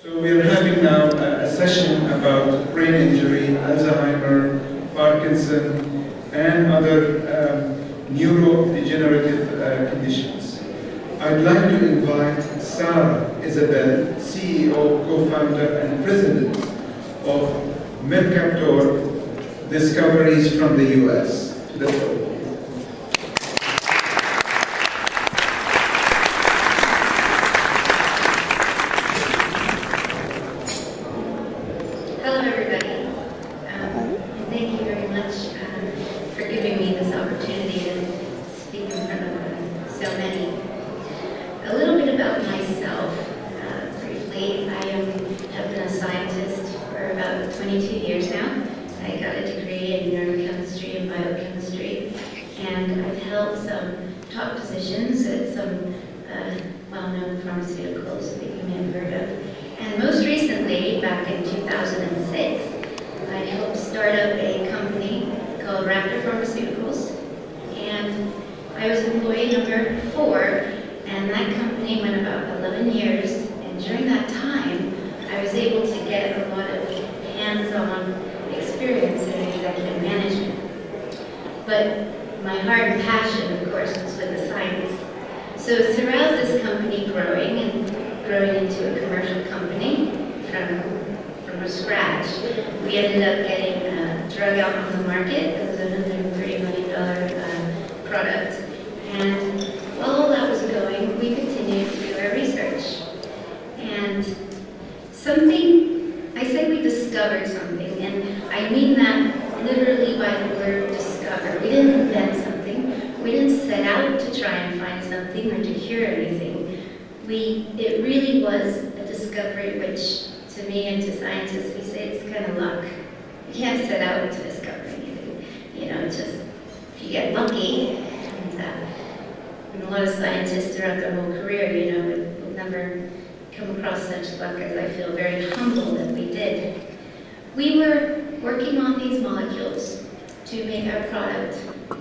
So we are having now a session about brain injury, Alzheimer, Parkinson, and other neurodegenerative conditions. I'd like to invite Sara Isbell, CEO, co-founder, and president of Mercaptor Discoveries from the US, to the podium. well-known pharmaceuticals that you may have heard of. And most recently, back in 2006, I helped start up a company called Raptor Pharmaceuticals. And I was employee number 4, and that company went about 11 years. And during that time, I was able to get a lot of hands-on experience in executive management. But my heart and passion, of course, was with the science. So throughout this company growing into a commercial company from scratch, we ended up getting a drug out on the market. It was a $130 million product. And while all that was going, we continued to do our research. And I said we discovered something, and I mean that literally by the word discover. We didn't invent something. We didn't set out to try and find something or to cure anything. It really was a discovery, which to me and to scientists, we say it's kind of luck. You can't set out to discover anything. Just if you get lucky, and a lot of scientists throughout their whole career, would never come across such luck, as I feel very humbled that we did. We were working on these molecules to make our product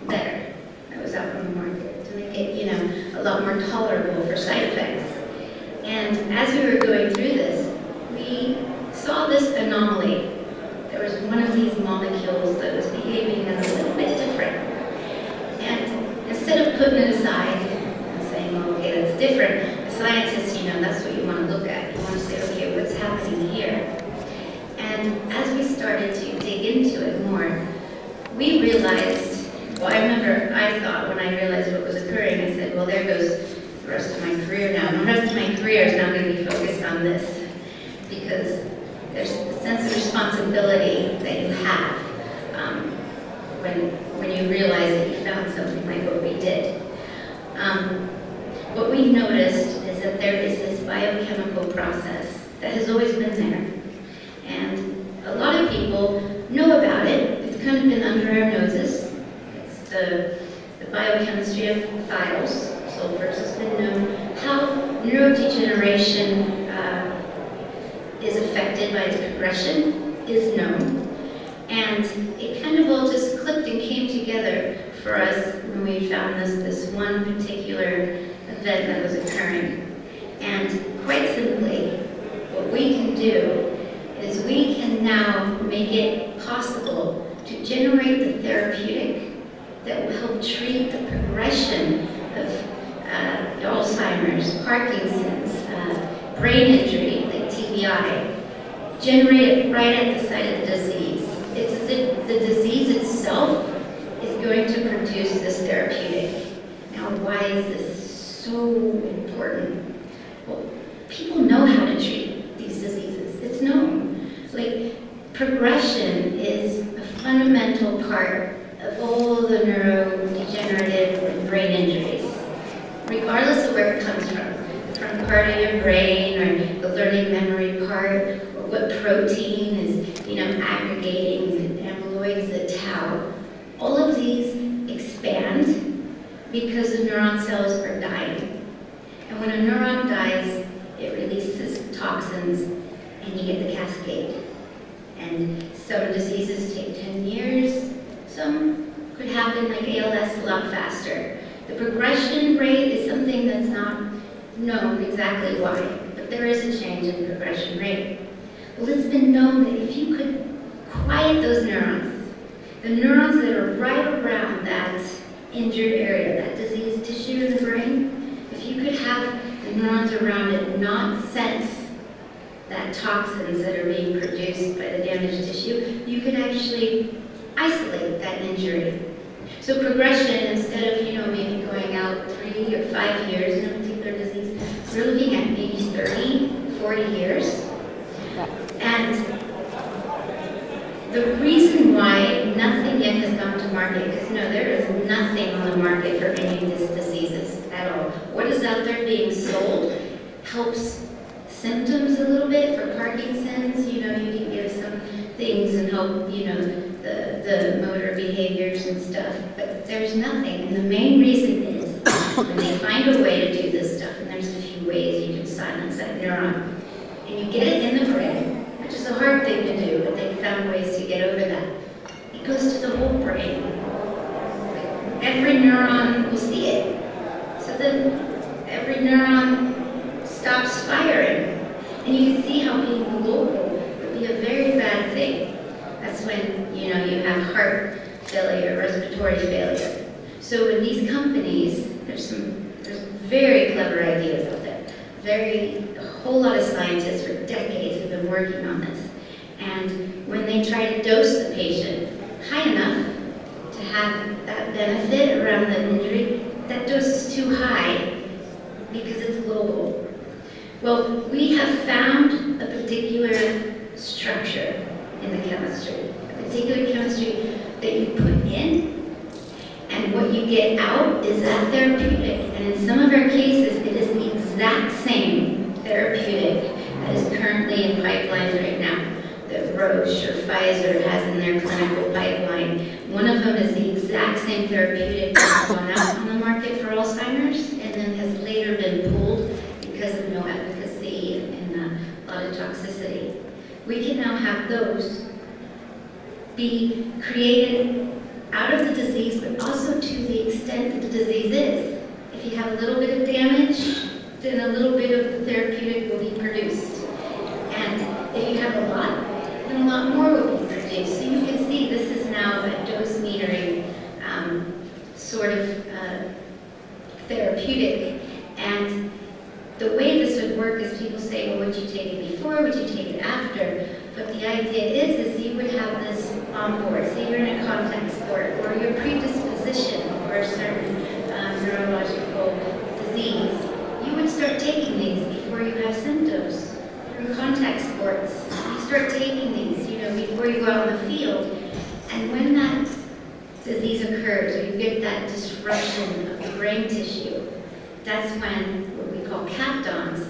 better. That was out on the market, to make it, a lot more tolerable for side effects. And as we were going through this, we saw this anomaly. There was one of these molecules that was behaving a little bit different. And instead of putting it aside and saying, well, okay, that's different, as scientists, that's what you want to look at. You want to say, okay, what's happening here? And as we started to dig into it more, we realized, I thought when I realized what was occurring, I said, well, there goes the rest of my career now. And the rest of my career is now going to be focused on this, because there's a sense of responsibility that you have when you realize that you found something like what we did. What we noticed is that there is this biochemical process that has always been there. And a lot of people know about it. It's kind of been under our noses. It's the biochemistry of thiols, sulfurs, has been known. How neurodegeneration is affected by its progression is known. And it kind of all just clicked and came together for us when we found this one particular event that was occurring. And quite simply, what we can do is we can now make it possible to generate the therapeutic that will help treat the progression of Alzheimer's, Parkinson's, brain injury like TBI, generate it right at the site of the disease. It's as if the disease itself is going to produce this therapeutic. Now, why is this so important? Well, people know how to treat these diseases. It's known. Progression is a fundamental part of all the neurodegenerative and brain injuries, regardless of where it comes from part of your brain, or the learning memory part, or what protein is, aggregating, the amyloids, the tau. All of these expand because the neuron cells are dying. And when a neuron dies, it releases toxins, and you get the cascade. And some diseases take 10 years. Some could happen, like ALS, a lot faster. The progression rate is something that's not known exactly why. but there is a change in progression rate. Well, it's been known that if you could quiet those neurons, the neurons that are right around that injured area, that diseased tissue in the brain, if you could have the neurons around it not sense that toxins that are being produced by the damaged tissue, you could actually isolate that injury. So progression, instead of, maybe going out 3 or 5 years in a particular disease, we're looking at maybe 30, 40 years. And the reason why nothing yet has gone to market, because there is nothing on the market for any of these diseases at all. What is out there being sold helps symptoms a little bit. For Parkinson's, you can give some things and help, the motor behaviors and stuff, but there's nothing. And the main reason is when they find a way to do this stuff, and there's a few ways you can silence that neuron, and you get it in the brain, which is a hard thing to do, but they found ways to get over that. It goes to the whole brain. Every neuron will see it. So then every neuron stops firing. And you can see how being global would be a very bad thing. That's when, you have heart failure, respiratory failure. So in these companies, there's very clever ideas out there. A whole lot of scientists for decades have been working on this. And when they try to dose the patient high enough to have that benefit around the injury, that dose is too high because it's global. Well, we have found a particular structure in the chemistry, a particular chemistry that you put in, and what you get out is that therapeutic. And in some of our cases, it is the exact same therapeutic that is currently in pipelines right now, that Roche or Pfizer has in their clinical pipeline. One of them is the exact same therapeutic that's gone out on the market for Alzheimer's and then has later been pulled because of no efficacy and a lot of toxicity. We can now have those be created out of the disease, but also to the extent that the disease is. If you have a little bit of damage, then a little bit of the therapeutic will be produced. And if you have a lot, then a lot more will be produced. So you can see this is now a dose metering sort of therapeutic. And the way this would work is people say, well, would you take it before, would you take it after? But the idea is you would have this on board. Say you're in a contact sport or your predisposition for a certain neurological disease. You would start taking these before you have symptoms. Through contact sports, you start taking these, before you go out in the field. And when that disease occurs, or you get that disruption of the brain tissue, that's when what we call captons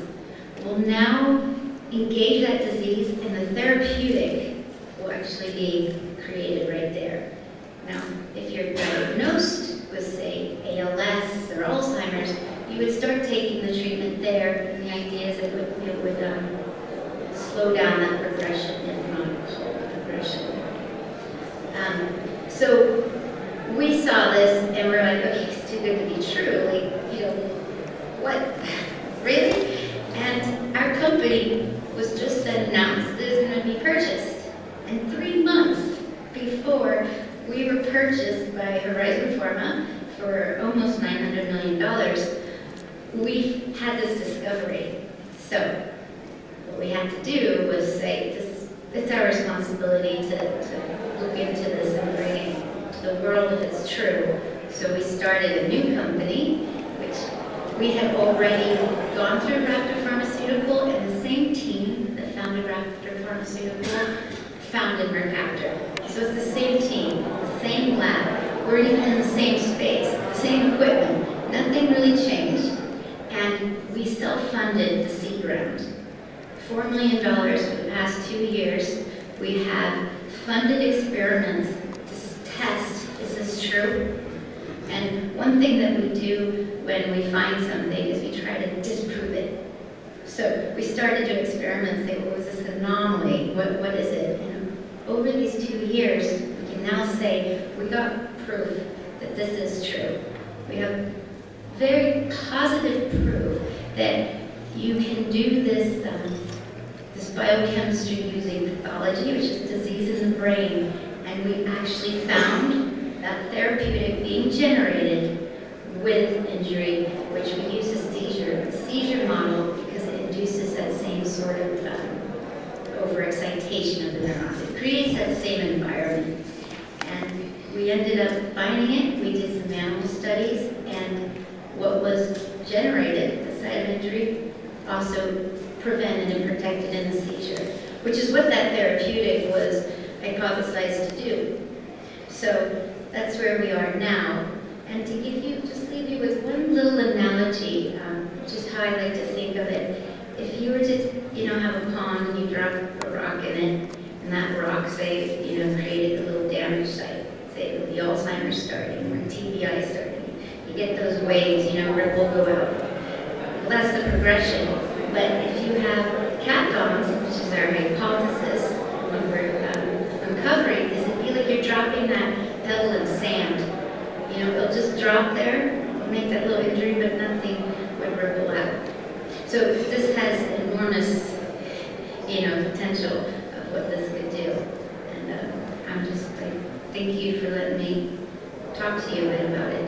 will now engage that disease, and the therapeutic will actually be created right there. Now, if you're diagnosed with, say, ALS or Alzheimer's, you would start taking the treatment there, and the idea is it would slow down that progression, if not halt the progression. So we saw this, and we're like, okay, it's too good to be true. What? Really? And our company was just then announced that it was going to be purchased. And 3 months before we were purchased by Horizon Pharma for almost $900 million, we had this discovery. So what we had to do was say, it's our responsibility to look into this and bring it to the world if it's true. So we started a new company, which we had already gone through Raptor Pharmaceutical, and the same team that founded Raptor Pharmaceutical founded Mercaptor. So it's the same team, the same lab. We're even in the same space, the same equipment. Nothing really changed. And we self-funded the seed round. $4 million for the past 2 years. We have funded experiments to test, is this true? And one thing that we do when we find something is we try to disprove it. So we started to experiment, say, what was this anomaly? What is it? And over these 2 years, we can now say we got proof that this is true. We have very positive proof that you can do this, this biochemistry using pathology, which is disease in the brain, and we actually found that therapeutic being generated with injury, which we use a seizure model because it induces that same sort of overexcitation of the neurons. It creates that same environment. And we ended up finding it. We did some animal studies, and what was generated, the site of injury, also prevented and protected in the seizure, which is what that therapeutic was hypothesized to do. So that's where we are now. And to just leave you with one little analogy, which is how I like to think of it. If you were to, have a pond and you drop a rock in it, and that rock, say, created a little damage site, say the Alzheimer's starting or TBI starting, you get those waves, ripple go out. Well, that's the progression. But if you have catons, which is our hypothesis, when we're uncovering, is it'd be like you're dropping that pebble in sand. It'll just drop there, make that little injury, but nothing would ripple out. So this has enormous, potential of what this could do. And I'm just like, thank you for letting me talk to you a bit about it.